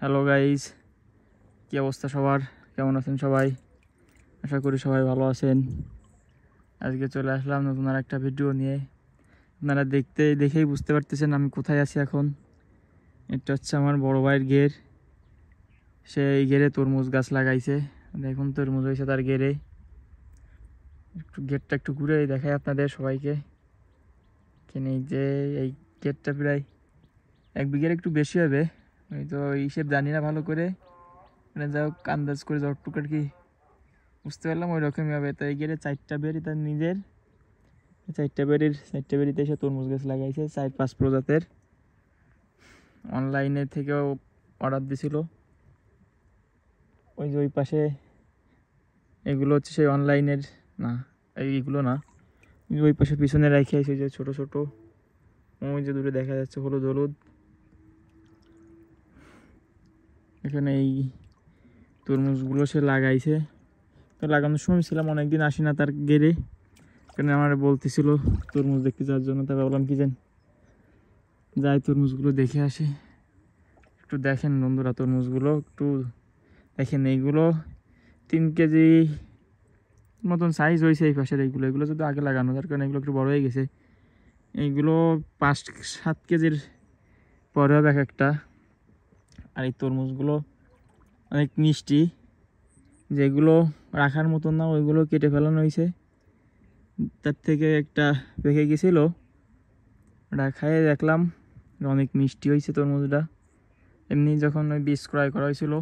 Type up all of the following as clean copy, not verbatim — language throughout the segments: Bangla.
হ্যালো গাইস, কি অবস্থা সবার? কেমন আছেন সবাই? আশা করি সবাই ভালো আছেন। আজকে চলে আসলাম নতুন আর একটা ভিডিও নিয়ে। আপনারা দেখেই বুঝতে পারতেছেন আমি কোথায় আছি এখন। এটা হচ্ছে আমার বড় ভাইয়ের ঘের। সে এই ঘেরে তরমুজ গাছ লাগাইছে। দেখুন তরমুজ হয়েছে তার ঘেরে। একটু গেটটা একটু ঘুরে দেখাই আপনাদের সবাইকে। এখানে এই যে এই গেটটা প্রায় 1 বিঘের একটু বেশি হবে। আমি তো হিসেব জানি না ভালো করে, মানে যা হোক আন্দাজ করে যতটুকু আর কি বুঝতে পারলাম ওই রকমই হবে। তো এই গেটে 4টা বেরি তার নিজের, 4টা বেরিতে এসে তরমুজ গাছ লাগাইছে 4-5 প্রজাতের। অনলাইনে থেকেও অর্ডার দিছিল। ওই যে ওই পাশে এগুলো হচ্ছে সেই অনলাইনের না, এইগুলো না, ওই পাশে পিছনে রাখে আছে যে ছোট ছোট, ওই যে দূরে দেখা যাচ্ছে হলুদ হলুদ। এখানে এই তরমুজগুলো সে লাগাইছে। তো লাগানোর সময় ছিলাম, অনেকদিন আসি না তার গেড়ে, কারণ আমার বলতেছিল তরমুজ দেখতে যাওয়ার জন্য। তা ভাবলাম কি যাই তরমুজগুলো দেখে আসি। একটু দেখেন বন্ধুরা, তরমুজগুলো একটু দেখেন। এইগুলো 3 কেজি মতন সাইজ হয়েছে এই পাশের। এগুলো যদি আগে লাগানো, তার কারণে এগুলো একটু বড় হয়ে গেছে। এইগুলো 5-7 কেজির পরে হবে এক একটা। আর এই তরমুজগুলো অনেক মিষ্টি, যেগুলো রাখার মতন না ওইগুলো কেটে ফেলানো হয়েছে। তার থেকে একটা পেকে গেছিলো, ওটা খাইয়ে দেখলাম অনেক মিষ্টি হয়েছে তরমুজটা। এমনি যখন ওই বীজ ক্রয় করা হয়েছিল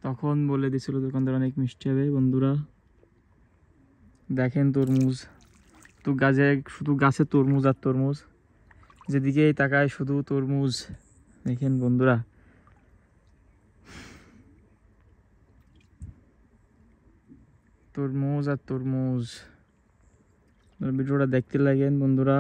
তখন বলে দিছিল দোকানদার অনেক মিষ্টি হবে। বন্ধুরা দেখেন তরমুজ, তো শুধু গাছে তরমুজ আর তরমুজ, যেদিকেই তাকায় শুধু তরমুজ। দেখেন বন্ধুরা, তরমুজ আর তরমুজ। ভিডিওটা দেখতে লাগেন বন্ধুরা।